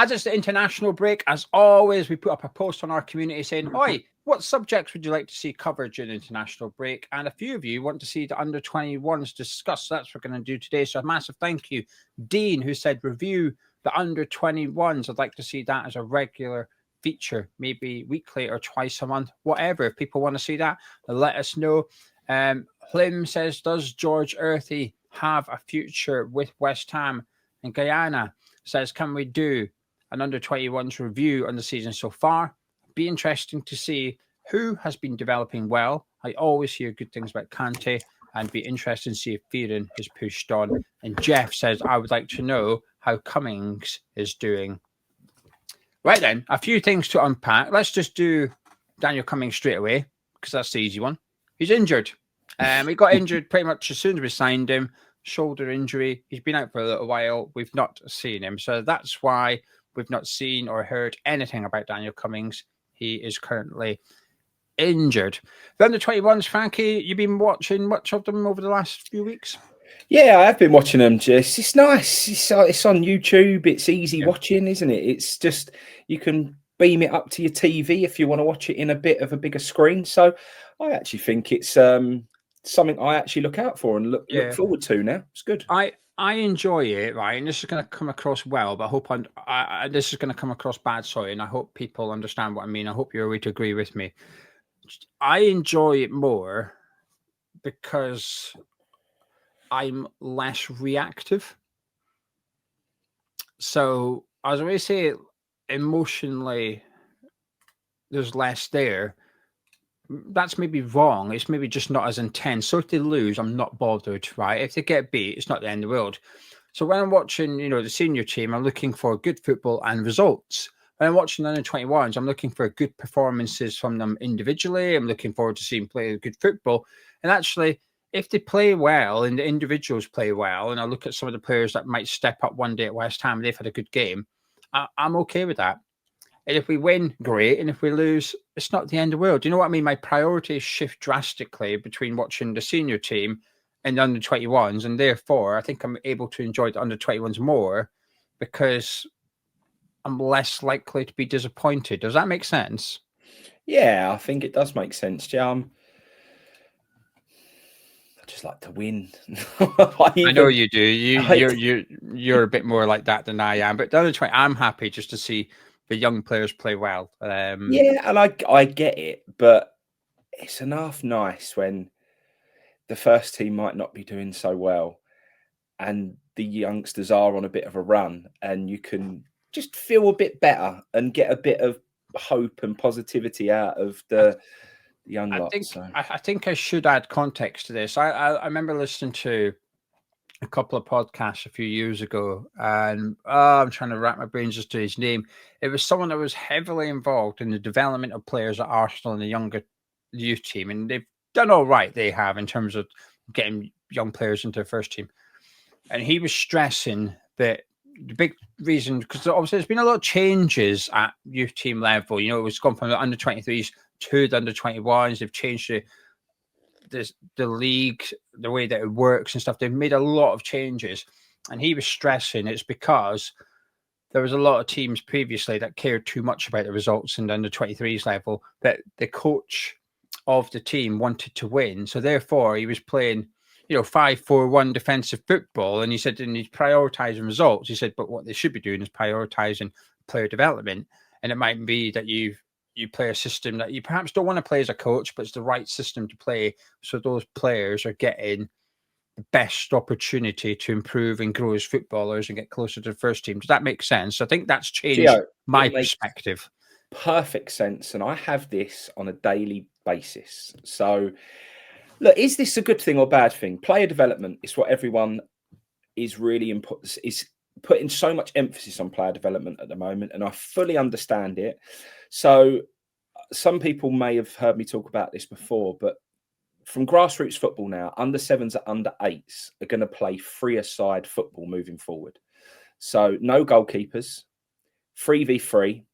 As it's the international break, as always, we put up a post on our community saying, "Oi, what subjects would you like to see covered during the international break?" And a few of you want to see the under-21s discussed. So that's what we're going to do today. So a massive thank you, Dean, who said review the under-21s. I'd like to see that as a regular feature, maybe weekly or twice a month, whatever. If people want to see that, let us know. Hlim says, does George Earthy have a future with West Ham? And Guyana says, can we do an under-21s review on the season so far? Be interesting to see who has been developing well. I always hear good things about Kante, and be interested to see if Fearon has pushed on. And Jeff says, I would like to know how Cummings is doing. Right then, a few things to unpack. Let's just do Daniel Cummings straight away, because that's the easy one. He's injured. He got injured pretty much as soon as we signed him. Shoulder injury. He's been out for a little while. We've not seen him. So that's why we've not seen or heard anything about Daniel Cummings. He is currently injured. The under-21s, Frankie, you've been watching much of them over the last few weeks? Yeah, I have been watching them, Jess. It's nice. It's on YouTube. It's easy watching, isn't it? It's just, you can beam it up to your TV if you want to watch it in a bit of a bigger screen. So I actually think it's something I actually look out for and look forward to now. It's good. I enjoy it, right? And this is going to come across well, but I hope this is going to come across bad, sorry, and I hope people understand what I mean. I hope you're ready to agree with me. I enjoy it more because I'm less reactive. So, as I always say, emotionally, there's less there. That's maybe wrong. It's maybe just not as intense. So if they lose, I'm not bothered, right? If they get beat, it's not the end of the world. So when I'm watching, the senior team, I'm looking for good football and results. When I'm watching the under-21s, I'm looking for good performances from them individually. I'm looking forward to seeing play good football. And actually, if they play well and the individuals play well, and I look at some of the players that might step up one day at West Ham, they've had a good game, I'm okay with that. And if we win, great. And if we lose, it's not the end of the world. Do you know what I mean? My priorities shift drastically between watching the senior team and the under-21s. And therefore, I think I'm able to enjoy the under-21s more because I'm less likely to be disappointed. Does that make sense? Yeah, I think it does make sense. Yeah, I just like to win. I know you do. You're a bit more like that than I am. But the under-20, I'm happy just to see the young players play well. Yeah, and I get it, but it's enough nice when the first team might not be doing so well and the youngsters are on a bit of a run and you can just feel a bit better and get a bit of hope and positivity out of the young lot. I think I should add context to this. I remember listening to a couple of podcasts a few years ago, and I'm trying to wrap my brains as to his name. It was someone that was heavily involved in the development of players at Arsenal and the younger youth team, and they've done all right. They have in terms of getting young players into the first team, and he was stressing that the big reason, because obviously there's been a lot of changes at youth team level. It was gone from the under 23s to the under 21s. They've changed the league, the way that it works and stuff. They've made a lot of changes, and he was stressing it's because there was a lot of teams previously that cared too much about the results in the under 23s level, that the coach of the team wanted to win, so therefore he was playing 5-4-1 defensive football, and he said, and he's prioritizing results. He said, but what they should be doing is prioritizing player development, and it might be that you play a system that you perhaps don't want to play as a coach, but it's the right system to play. So those players are getting the best opportunity to improve and grow as footballers and get closer to the first team. Does that make sense? I think that's changed my perspective. Perfect sense. And I have this on a daily basis. So look, is this a good thing or bad thing? Player development is what everyone is really is putting so much emphasis on player development at the moment, and I fully understand it. So some people may have heard me talk about this before, but from grassroots football now, under 7s and under 8s are going to play freer-side football moving forward. So no goalkeepers, 3v3.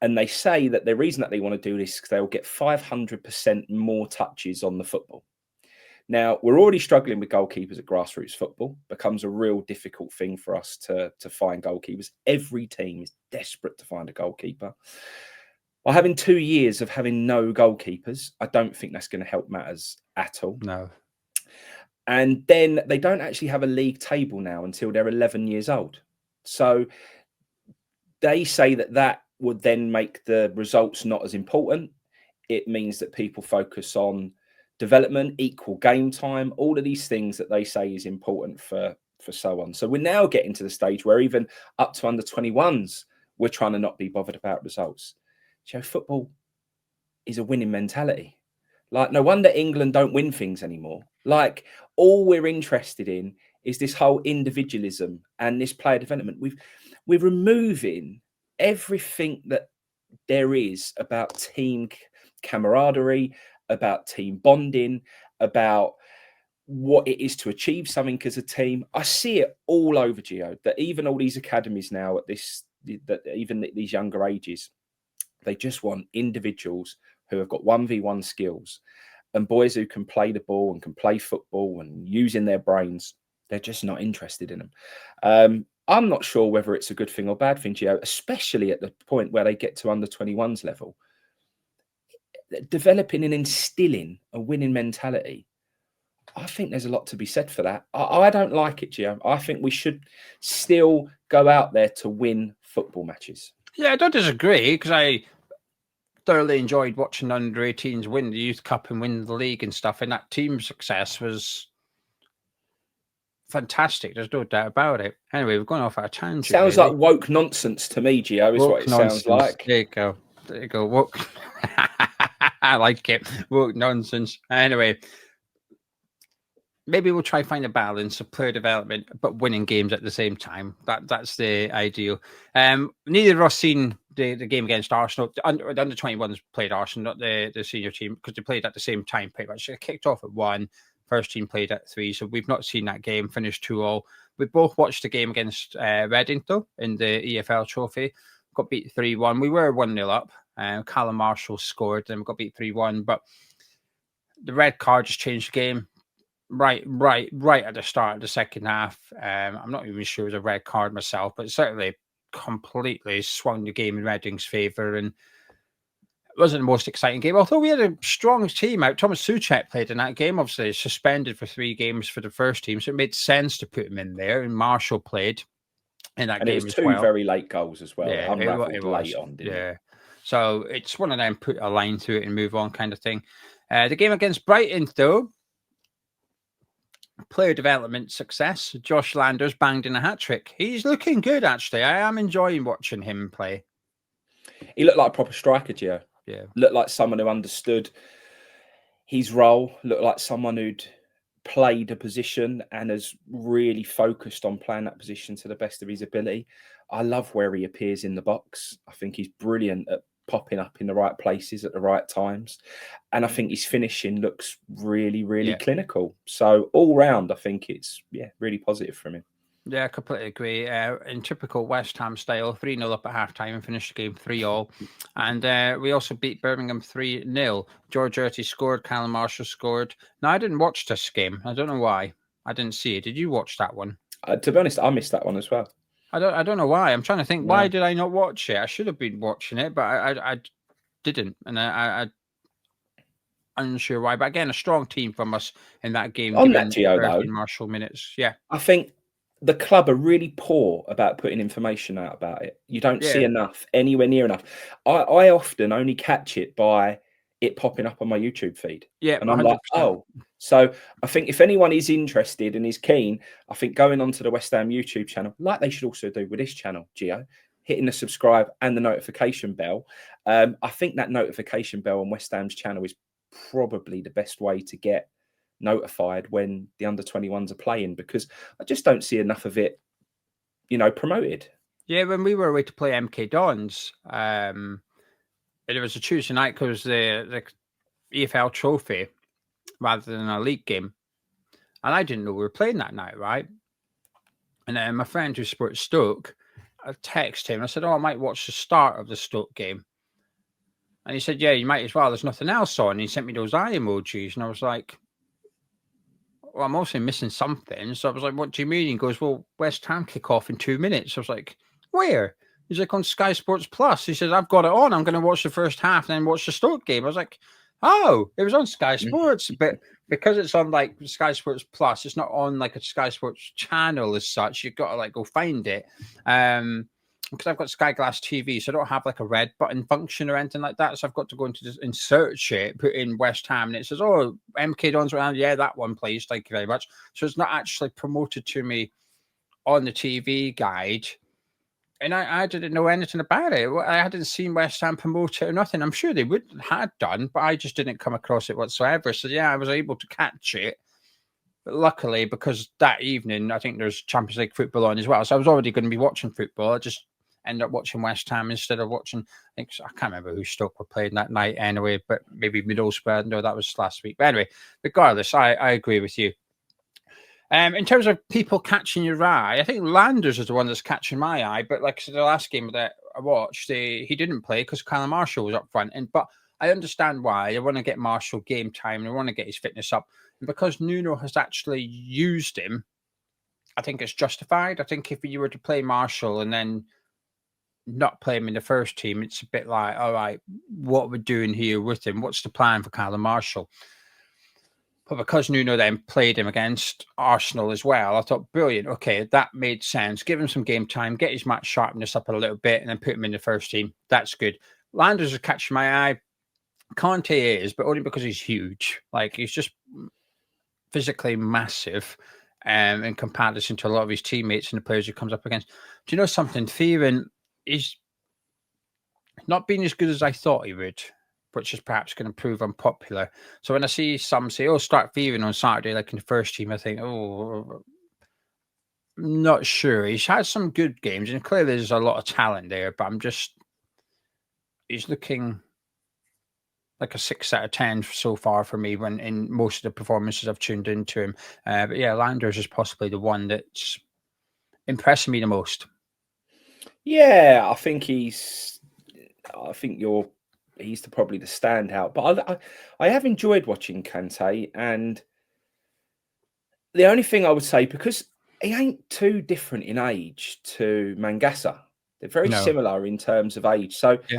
And they say that the reason that they want to do this is because they'll get 500% more touches on the football. Now, we're already struggling with goalkeepers at grassroots football. Becomes a real difficult thing for us to find goalkeepers. Every team is desperate to find a goalkeeper. By having 2 years of having no goalkeepers, I don't think that's going to help matters at all. No. And then they don't actually have a league table now until they're 11 years old. So they say that would then make the results not as important. It means that people focus on development, equal game time, all of these things that they say is important for so on. So we're now getting to the stage where even up to under 21s, we're trying to not be bothered about results. Football is a winning mentality. Like, no wonder England don't win things anymore. Like, all we're interested in is this whole individualism and this player development. We're removing everything that there is about team camaraderie, about team bonding, about what it is to achieve something as a team. I see it all over, Geo, that even all these academies now at even at these younger ages, they just want individuals who have got 1v1 skills and boys who can play the ball and can play football and using their brains. They're just not interested in them. I'm not sure whether it's a good thing or bad thing, Gio, especially at the point where they get to under 21s level. Developing and instilling a winning mentality, I think there's a lot to be said for that. I don't like it, Gio. I think we should still go out there to win football matches. Yeah, I don't disagree, because I thoroughly enjoyed watching under 18s win the Youth Cup and win the league and stuff, and that team success was fantastic. There's no doubt about it. Anyway, we're going off at a tangent. Sounds like woke nonsense to me, Gio, is woke what it nonsense. Sounds like. There you go. There you go. Woke. I like it. Woke nonsense. Anyway, maybe we'll try find a balance of player development, but winning games at the same time. That's the ideal. Neither of us seen the game against Arsenal. The under 21s played Arsenal, not the senior team, because they played at the same time pretty much. They kicked off at 1. First team played at 3, so we've not seen that game. Finished 2-2. We both watched the game against Reading, though, in the EFL Trophy. Got beat 3-1. We were 1-0 up. Callum Marshall scored, and we got beat 3-1. But the red card just changed the game. Right at the start of the second half. I'm not even sure it was a red card myself, but certainly completely swung the game in Reading's favour, and it wasn't the most exciting game. Although we had a strong team out. Thomas Souček played in that game. Obviously, suspended for 3 games for the first team, so it made sense to put him in there. And Marshall played in that game as well. And it was 2 very late goals as well. Yeah, it was late on, didn't it? So it's one of them, put a line through it and move on kind of thing. The game against Brighton, though, player development success. Josh Landers banged in a hat-trick. He's looking good, actually. I am enjoying watching him play. He looked like a proper striker, Gio. Yeah. Looked like someone who understood his role. Looked like someone who'd played a position and has really focused on playing that position to the best of his ability. I love where he appears in the box. I think he's brilliant at popping up in the right places at the right times. And I think his finishing looks really, really clinical. So all round, I think it's, really positive from him. Yeah, I completely agree. In typical West Ham style, 3-0 up at half-time and finished the game 3-3. And we also beat Birmingham 3-0. George Earthy scored, Callum Marshall scored. Now, I didn't watch this game. I don't know why. I didn't see it. Did you watch that one? To be honest, I missed that one as well. I don't know why. I'm trying to think, why did I not watch it? I should have been watching it, but I didn't. And I'm unsure why. But again, a strong team from us in that game. On that, Geo, though, Marshall minutes. Yeah. I think the club are really poor about putting information out about it. You don't see enough, anywhere near enough. I often only catch it by it popping up on my YouTube feed. Yeah. And I'm 100%. Like, oh. So I think if anyone is interested and is keen, I think going onto the West Ham YouTube channel, like they should also do with this channel, Geo, hitting the subscribe and the notification bell. I think that notification bell on West Ham's channel is probably the best way to get notified when the under 21s are playing, because I just don't see enough of it, promoted. Yeah, when we were away to play MK Dons, it was a Tuesday night because the EFL Trophy rather than a league game, and I didn't know we were playing that night, right? And then my friend who supports Stoke, I texted him. I said, "Oh, I might watch the start of the Stoke game," and he said, "Yeah, you might as well. There's nothing else on." And he sent me those eye emojis, and I was like, well, I'm also missing something. So I was like, what do you mean? He goes, well, West Ham kick off in 2 minutes. I was like, where? He's like, on Sky Sports Plus. He says, I've got it on. I'm going to watch the first half and then watch the Stoke game. I was like, oh, it was on Sky Sports. But because it's on like Sky Sports Plus, it's not on like a Sky Sports channel as such. You've got to like go find it. Because I've got Sky Glass TV, so I don't have like a red button function or anything like that. So I've got to go into and search it, put in West Ham, and it says, oh, MK Dons around. Yeah, that one, please. Thank you very much. So it's not actually promoted to me on the TV guide. And I didn't know anything about it. I hadn't seen West Ham promote it or nothing. I'm sure they would had done, but I just didn't come across it whatsoever. So yeah, I was able to catch it. But luckily, because that evening, I think there's Champions League football on as well. So I was already going to be watching football. I just ended up watching West Ham instead of watching, I can't remember who Stoke were playing that night anyway, but maybe Middlesbrough. No, that was last week. But anyway, regardless, I agree with you. In terms of people catching your eye, I think Landers is the one that's catching my eye. But like I said, the last game that I watched, he didn't play because Callum Marshall was up front. But I understand why. They want to get Marshall game time. They want to get his fitness up. And because Nuno has actually used him, I think it's justified. I think if you were to play Marshall and then not play him in the first team, it's a bit like, all right, what we're doing here with him? What's the plan for Callum Marshall? But because Nuno then played him against Arsenal as well, I thought, brilliant. Okay, that made sense. Give him some game time, get his match sharpness up a little bit, and then put him in the first team. That's good. Landers is catching my eye. Kante is, but only because he's huge. Like, he's just physically massive in comparison to a lot of his teammates and the players he comes up against. Do you know something? Theron is not being as good as I thought he would, which is perhaps going to prove unpopular. So when I see some say, oh, start Theron on Saturday, like in the first team, I think, oh, I'm not sure. He's had some good games, and clearly there's a lot of talent there, but he's looking like a 6 out of 10 so far for me when in most of the performances I've tuned into him. But yeah, Landers is possibly the one that's impressing me the most. Yeah, I think he's probably the standout. But I have enjoyed watching Kante, and the only thing I would say, because he ain't too different in age to Mangasa, they're very similar in terms of age. So yeah.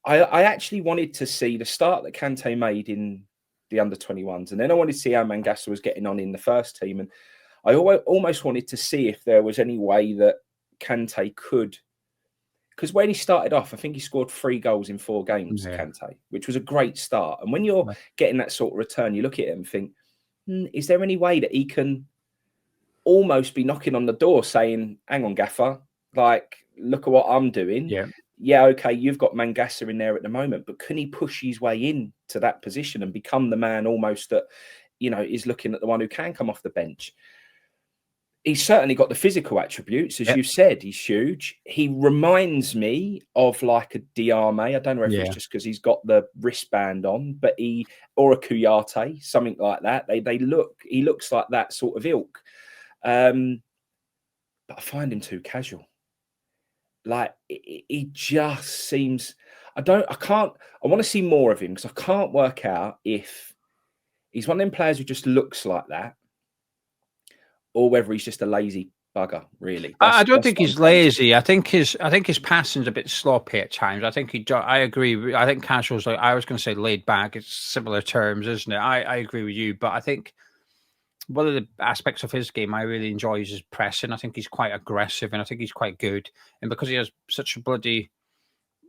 I actually wanted to see the start that Kante made in the under-21s, and then I wanted to see how Mangasa was getting on in the first team, and I almost wanted to see if there was any way that Kante could. Because when he started off, I think he scored 3 goals in 4 games, Kante, which was a great start. And when you're getting that sort of return, you look at him and think, is there any way that he can almost be knocking on the door saying, hang on, Gaffer, like, look at what I'm doing. Yeah, okay, you've got Mangasa in there at the moment, but can he push his way into that position and become the man almost that, is looking at the one who can come off the bench? He's certainly got the physical attributes, as you said. He's huge. He reminds me of like a Diame. I don't know if it's just because he's got the wristband on, but or a Kuyate, something like that. He looks like that sort of ilk. But I find him too casual. Like he just seems. I want to see more of him because I can't work out if he's one of them players who just looks like that, or whether he's just a lazy bugger, really. I don't think he's lazy. I think his passing's a bit sloppy at times. I agree. I think casual's like, I was going to say laid back. It's similar terms, isn't it? I agree with you, but I think one of the aspects of his game I really enjoy is his pressing. I think he's quite aggressive, and I think he's quite good. And because he has such bloody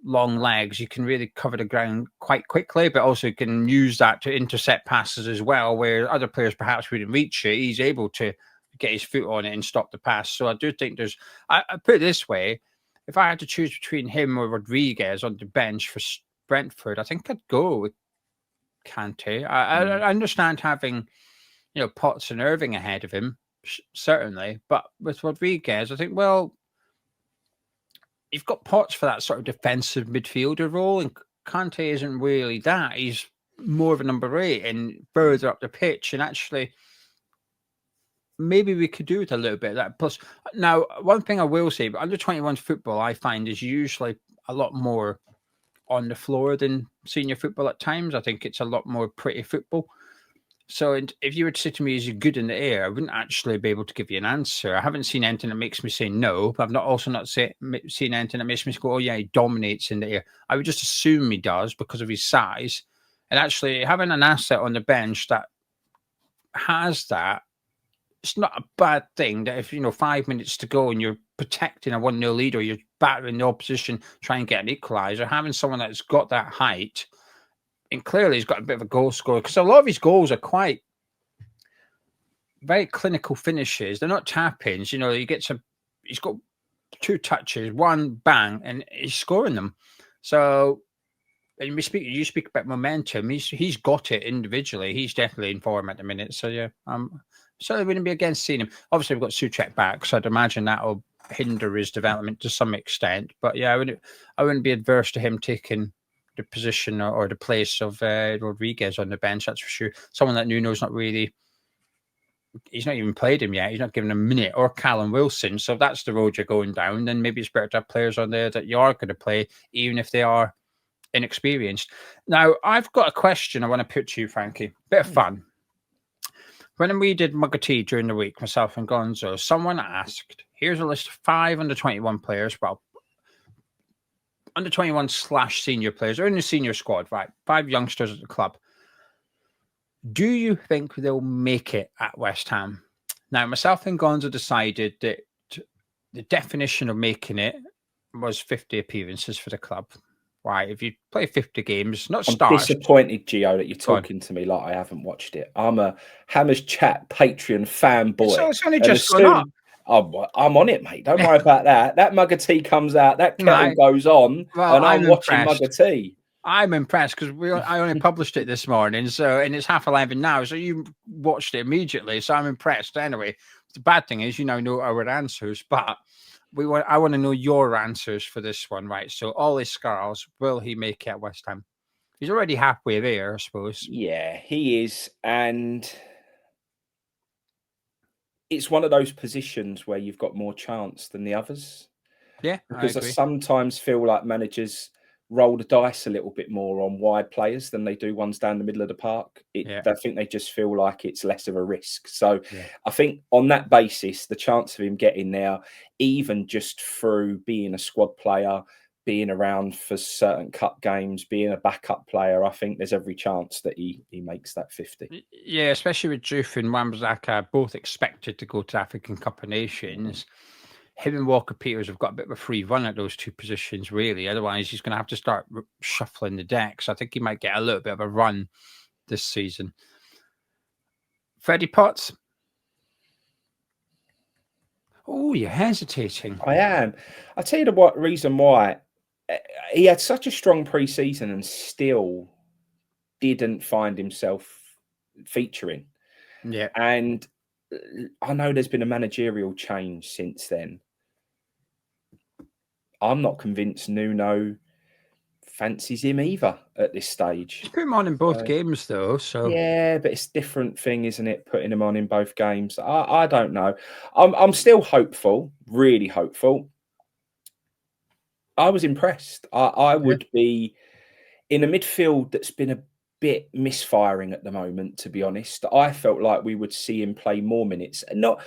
long legs, you can really cover the ground quite quickly, but also can use that to intercept passes as well, where other players perhaps wouldn't reach it. He's able to get his foot on it and stop the pass. So I do think I put it this way, if I had to choose between him or Rodriguez on the bench for Brentford, I think I'd go with Kante. I understand having, Potts and Irving ahead of him, certainly. But with Rodriguez, I think, well, you've got Potts for that sort of defensive midfielder role, and Kante isn't really that. He's more of a number 8 and further up the pitch, and actually maybe we could do with a little bit of that. Plus, now, one thing I will say, but under-21s football, I find, is usually a lot more on the floor than senior football at times. I think it's a lot more pretty football. So if you were to say to me, is he good in the air? I wouldn't actually be able to give you an answer. I haven't seen anything that makes me say no, but I've not seen anything that makes me go, oh yeah, he dominates in the air. I would just assume he does because of his size. And actually having an asset on the bench that has that, it's not a bad thing that if, 5 minutes to go and you're protecting a 1-0 lead or you're battering the opposition, trying to get an equaliser, having someone that's got that height, and clearly he's got a bit of a goal scorer because a lot of his goals are quite very clinical finishes. They're not tap-ins. He's got 2 touches, 1 bang, and he's scoring them. So, and you speak about momentum. He's got it individually. He's definitely in form at the minute. So yeah, certainly wouldn't be against seeing him. Obviously, we've got Souček back, so I'd imagine that'll hinder his development to some extent. But yeah, I wouldn't be adverse to him taking the position or the place of Rodriguez on the bench. That's for sure. Someone that Nuno's not really. He's not even played him yet. He's not given a minute, or Callum Wilson. So if that's the road you're going down, then maybe it's better to have players on there that you are going to play, even if they are inexperienced. Now, I've got a question I want to put to you, Frankie. Bit of fun. When we did Mug of Tea during the week, myself and Gonzo, someone asked, here's a list of 5 under-21 players, well, under-21 / senior players, or in the senior squad, right? 5 youngsters at the club. Do you think they'll make it at West Ham? Now, myself and Gonzo decided that the definition of making it was 50 appearances for the club. Right, if you play 50 games, not I'm starts. disappointed, Geo, that you're talking to me like I haven't watched it. I'm a Hammers Chat Patreon fanboy. So it's only just gone up. I'm on it, mate. Don't worry about that. That Mug of Tea comes out, that kettle goes on, and I'm watching Mug of Tea. I'm impressed because I only published it this morning, and it's 11:30 now. So you watched it immediately. So I'm impressed. Anyway, the bad thing is, know our answers, but I want to know your answers for this one, right? So Ollie Scarles, will he make it at West Ham? He's already halfway there, I suppose. Yeah, he is, and it's one of those positions where you've got more chance than the others. Yeah, because I sometimes feel like managers roll the dice a little bit more on wide players than they do ones down the middle of the park. I think they just feel like it's less of a risk. So I think on that basis, the chance of him getting there, even just through being a squad player, being around for certain cup games, being a backup player, I think there's every chance that he makes that 50. Yeah, especially with Juve and Wan-Bissaka both expected to go to African Cup of Nations. Him and Walker Peters have got a bit of a free run at those 2 positions, really. Otherwise, he's going to have to start shuffling the decks. I think he might get a little bit of a run this season. Freddie Potts? Oh, you're hesitating. I am. I'll tell you the reason why. He had such a strong pre-season and still didn't find himself featuring. Yeah. And I know there's been a managerial change since then. I'm not convinced Nuno fancies him either at this stage. He's put him on in both games, though. So yeah, but it's a different thing, isn't it? Putting him on in both games. I don't know. I'm still hopeful, really hopeful. I was impressed. I would be in a midfield that's been a bit misfiring at the moment, to be honest. I felt like we would see him play more minutes. Not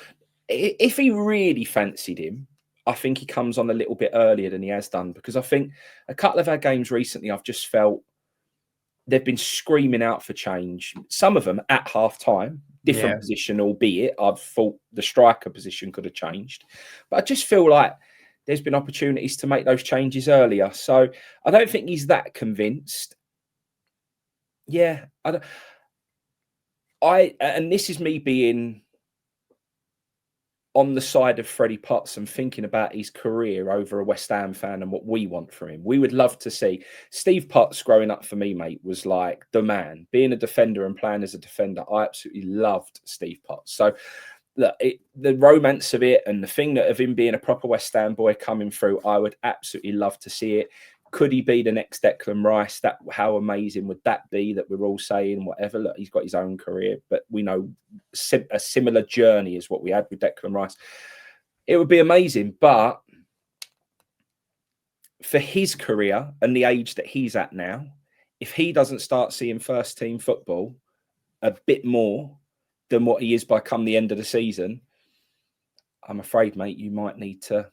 if he really fancied him, I think he comes on a little bit earlier than he has done, because I think a couple of our games recently, I've just felt they've been screaming out for change. Some of them at half time, different position, albeit I've thought the striker position could have changed. But I just feel like there's been opportunities to make those changes earlier. So I don't think he's that convinced. Yeah, and this is me being on the side of Freddie Potts and thinking about his career over a West Ham fan and what we want from him. We would love to see Steve Potts growing up for me, mate, was like the man. Being a defender and playing as a defender, I absolutely loved Steve Potts. So look, the romance of it and the thing that of him being a proper West Ham boy coming through, I would absolutely love to see it. Could he be the next Declan Rice? How amazing would that be, that we're all saying whatever? Look, he's got his own career, but we know a similar journey is what we had with Declan Rice. It would be amazing, but for his career and the age that he's at now, if he doesn't start seeing first team football, a bit more than what he is by come the end of the season, I'm afraid, mate, you might need to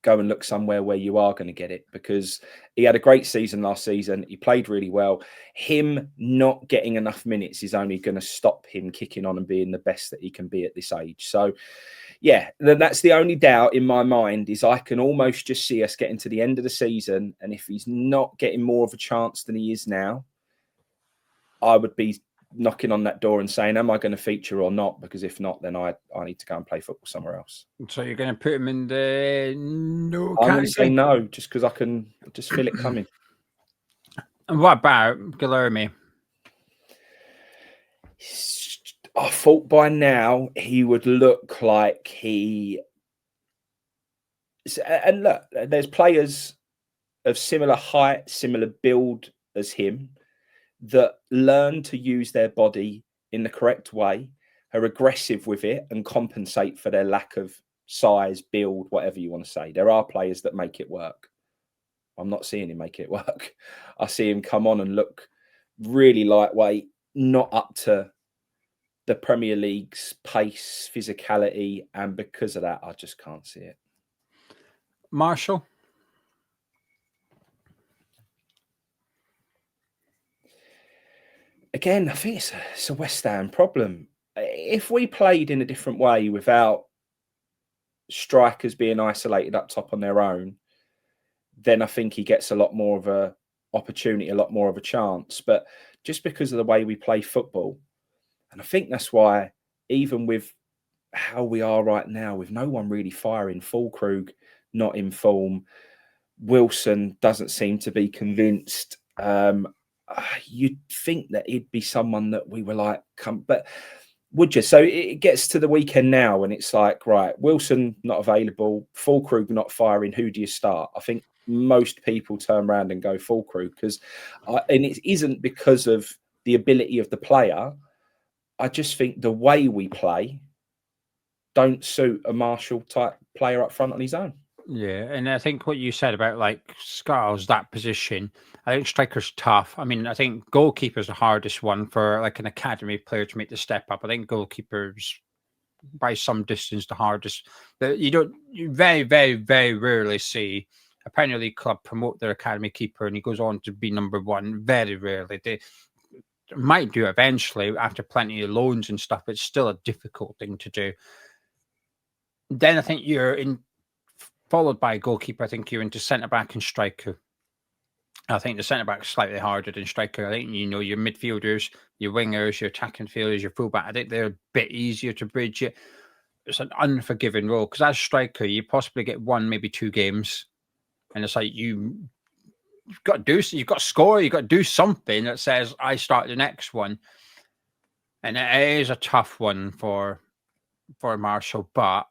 go and look somewhere where you are going to get it, because he had a great season last season. He played really well. Him not getting enough minutes is only going to stop him kicking on and being the best that he can be at this age. So, yeah, that's the only doubt in my mind, is I can almost just see us getting to the end of the season, and if he's not getting more of a chance than he is now, I would be knocking on that door and saying, am I going to feature or not? Because if not, then I need to go and play football somewhere else. So you're going to put him in the no I'm going to say category? no, just because I can just feel it coming. And what about Guilherme? I thought by now he would look like he... And look, there's players of similar height, similar build as him that learn to use their body in the correct way, are aggressive with it, and compensate for their lack of size, build, whatever you want to say. There are players that make it work. I'm not seeing him make it work. I see him come on and look really lightweight, not up to the Premier League's pace, physicality, and because of that, I just can't see it. Marshall? Again, I think it's a West Ham problem. If we played in a different way without strikers being isolated up top on their own, then I think he gets a lot more of a opportunity, a lot more of a chance. But just because of the way we play football, and I think that's why, even with how we are right now, with no one really firing, Füllkrug not in form, Wilson doesn't seem to be convinced. You'd think that he'd be someone that we were like, but would you? So it gets to the weekend now and it's like, right, Wilson not available, Füllkrug not firing, who do you start? I think most people turn around and go Füllkrug, and it isn't because of the ability of the player. I just think the way we play don't suit a Marshall type player up front on his own. Yeah, and I think what you said about like Scarles, that position, I think striker's tough. I mean, I think goalkeeper's the hardest one for like an academy player to make the step up. I think goalkeeper's by some distance the hardest. But you very, very, very rarely see a Premier League club promote their academy keeper and he goes on to be number one. Very rarely. They might do eventually after plenty of loans and stuff, but it's still a difficult thing to do. Then I think you're in, followed by a goalkeeper, I think you're into centre-back and striker. I think the centre-back is slightly harder than striker. I think, your midfielders, your wingers, your attacking fielders, your fullback, I think they're a bit easier to bridge it. It's an unforgiving role because as striker, you possibly get one, maybe 2 games. And it's like you've got to score, you've got to do something that says, I start the next one. And it is a tough one for Marshall, but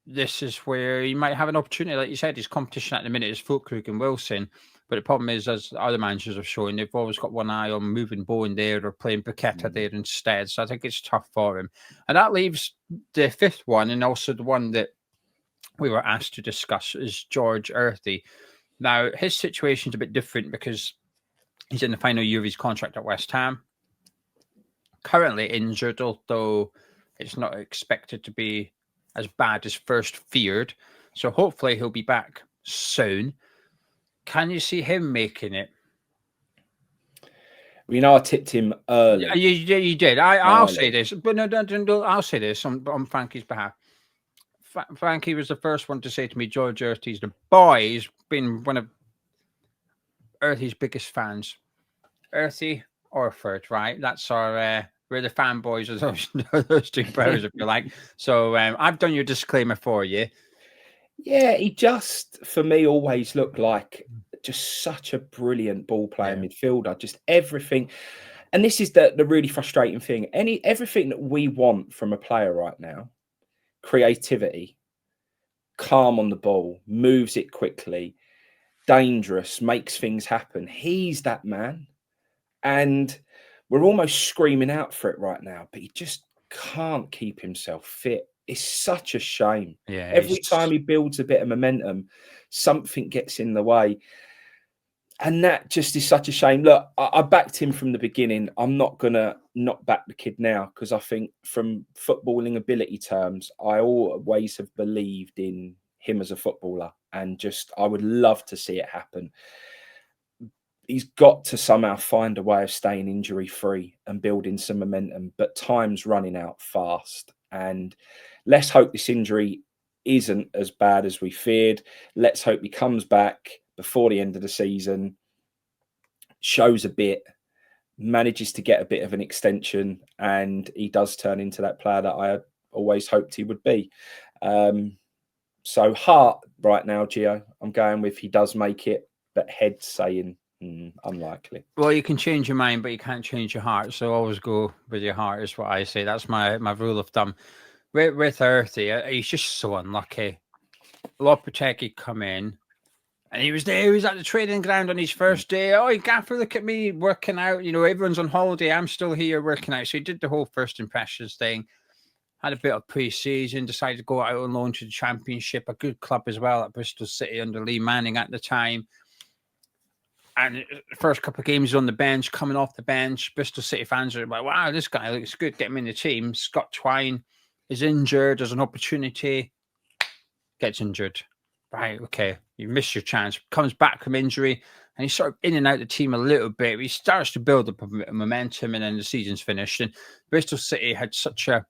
this is where you might have an opportunity. Like you said, his competition at the minute is Füllkrug and Wilson. But the problem is, as other managers have shown, they've always got one eye on moving Bowen there or playing Paqueta there instead. So I think it's tough for him. And that leaves the 5th one, and also the one that we were asked to discuss, is George Earthy. Now, his situation's a bit different because he's in the final year of his contract at West Ham. Currently injured, although it's not expected to be as bad as first feared. So hopefully he'll be back soon. Can you see him making it? I tipped him early. You did. I'll say this, but no, I'll say this on Frankie's behalf. Frankie was the first one to say to me, George Earthy's the boy. He's been one of Earthy's biggest fans. Earthy, Orford, right? That's our... we're the fanboys of those 2 players, if you like. So I've done your disclaimer for you. Yeah, he just, for me, always looked like just such a brilliant ball playing midfielder. Just everything. And this is the really frustrating thing. Everything that we want from a player right now, creativity, calm on the ball, moves it quickly, dangerous, makes things happen. He's that man. And we're almost screaming out for it right now, but he just can't keep himself fit. It's such a shame. Yeah, every time he builds a bit of momentum, something gets in the way. And that just is such a shame. Look, I backed him from the beginning. I'm not going to not back the kid now because I think from footballing ability terms, I always have believed in him as a footballer, and just I would love to see it happen. He's got to somehow find a way of staying injury free and building some momentum, but time's running out fast. And let's hope this injury isn't as bad as we feared. Let's hope he comes back before the end of the season, shows a bit, manages to get a bit of an extension, and he does turn into that player that I always hoped he would be. So heart right now, Geo, I'm going with he does make it, but head saying unlikely. Well, you can change your mind, but you can't change your heart. So always go with your heart is what I say. That's my rule of thumb. With Earthy, he's just so unlucky. Lopetegui come in, and he was there. He was at the training ground on his first day. Oh, Gaffer, look at me working out. You know, everyone's on holiday. I'm still here working out. So he did the whole first impressions thing. Had a bit of pre-season. Decided to go out on loan to the Championship, a good club as well at Bristol City under Lee Manning at the time. And the first couple of games on the bench, coming off the bench, Bristol City fans are like, wow, this guy looks good. Get him in the team. Scott Twine is injured. There's an opportunity. Gets injured. Right, okay. You miss your chance. Comes back from injury, and he's sort of in and out of the team a little bit. He starts to build up a momentum, and then the season's finished. And Bristol City had such an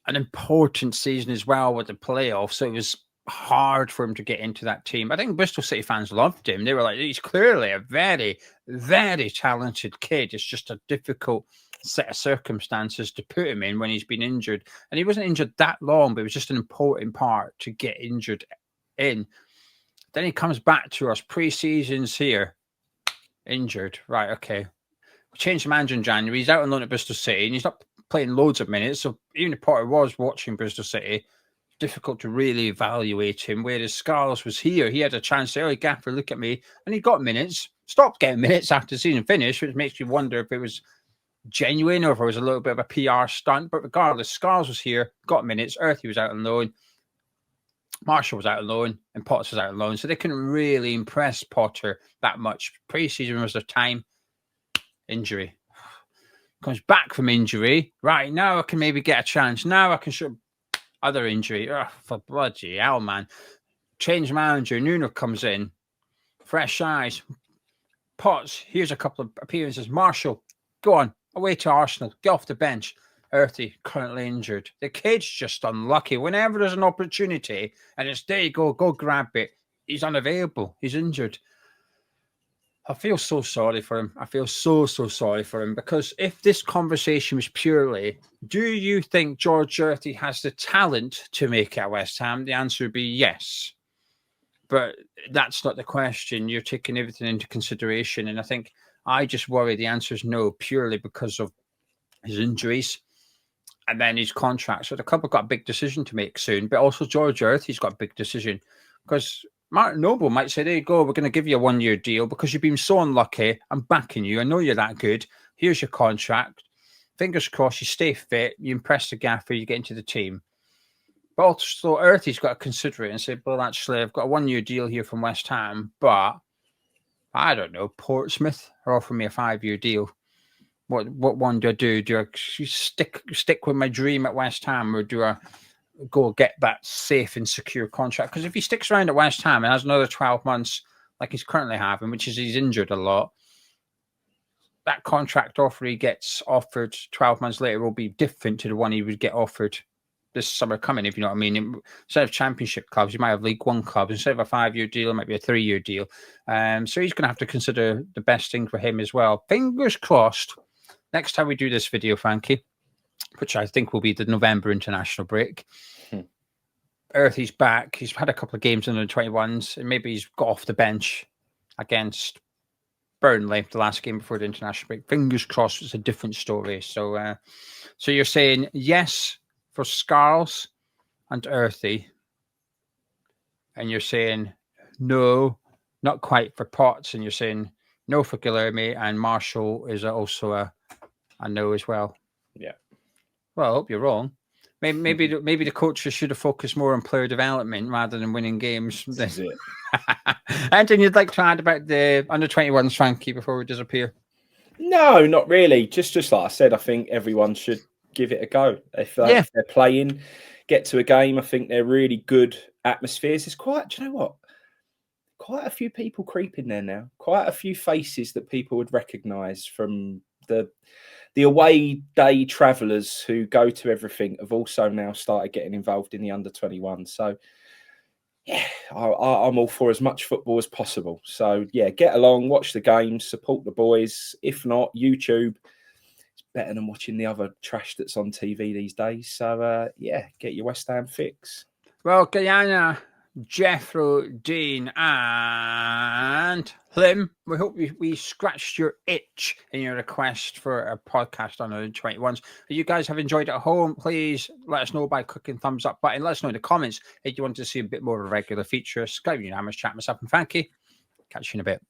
important season as well with the playoffs. So it was hard for him to get into that team. I think Bristol City fans loved him. They were like, he's clearly a very, very talented kid. It's just a difficult set of circumstances to put him in when he's been injured. And he wasn't injured that long, but it was just an important part to get injured in. Then he comes back to us pre-seasons here, injured. Right, okay. We changed the manager in January. He's out on loan at Bristol City, and he's not playing loads of minutes. So even if Potter was watching Bristol City, difficult to really evaluate him. Whereas Scarles was here, he had a chance to say, oh, Gaffer, look at me. And he got minutes, stopped getting minutes after the season finished, which makes you wonder if it was genuine or if it was a little bit of a PR stunt. But regardless, Scarles was here, got minutes. Earthy was out on loan. Marshall was out on loan, and Potts was out on loan. So they couldn't really impress Potter that much. Pre-season was their time. Injury. Comes back from injury. Right, now I can maybe get a chance. Now I can show other injury. Oh, for bloody hell, man. Change manager. Nuno comes in. Fresh eyes. Potts, here's a couple of appearances. Marshall, go on. Away to Arsenal. Get off the bench. Earthy, currently injured. The kid's just unlucky. Whenever there's an opportunity and it's there you go grab it, he's unavailable. He's injured. I feel so sorry for him. I feel so sorry for him, because if this conversation was purely, do you think George Earthy has the talent to make it at West Ham? The answer would be yes. But that's not the question. You're taking everything into consideration. And I think I just worry the answer is no, purely because of his injuries and then his contract. So the club have got a big decision to make soon. But also George Earthy's got a big decision, because Martin Noble might say, there you go, we're going to give you a 1-year deal because you've been so unlucky. I'm backing you. I know you're that good. Here's your contract. Fingers crossed you stay fit. You impress the gaffer. You get into the team. But also Earthy's got to consider it and say, well, actually, I've got a 1-year deal here from West Ham, but I don't know, Portsmouth are offering me a 5-year deal. What one do I do? Do I stick with my dream at West Ham, or do I go get that safe and secure contract? Because if he sticks around at West Ham and has another 12 months like he's currently having, which is he's injured a lot, that contract offer he gets offered 12 months later will be different to the one he would get offered this summer coming, if you know what I mean. Instead of Championship clubs, you might have League One clubs. Instead of a 5-year deal, it might be a 3-year deal. So he's going to have to consider the best thing for him as well. Fingers crossed, next time we do this video, Frankie, which I think will be the November international break, Earthy's back. He's had a couple of games in the 21s, and maybe he's got off the bench against Burnley, the last game before the international break. Fingers crossed, it's a different story. So you're saying yes for Scarles and Earthy, and you're saying no, not quite for Potts, and you're saying no for Guilherme, and Marshall is also a no as well. Yeah. Well, I hope you're wrong. Maybe the coaches should have focused more on player development rather than winning games. This is it. Anything you'd like to add about the under-21s, Frankie, before we disappear? No, not really. Just like I said, I think everyone should give it a go. If they're playing, get to a game. I think they're really good atmospheres. There's quite, do you know what? Quite a few people creeping there now. Quite a few faces that people would recognise from the away day travellers who go to everything have also now started getting involved in the under-21. So, yeah, I'm all for as much football as possible. So, yeah, get along, watch the games, support the boys. If not, YouTube. It's better than watching the other trash that's on TV these days. So, yeah, get your West Ham fix. Well, Guyana, Jethro, Dean, and Lim, we hope we scratched your itch in your request for a podcast on the 21s. If you guys have enjoyed it at home, please let us know by clicking thumbs up button. Let us know in the comments if you want to see a bit more of a regular feature. Skype, you know, I'm chat myself and Frankie. Catch you in a bit.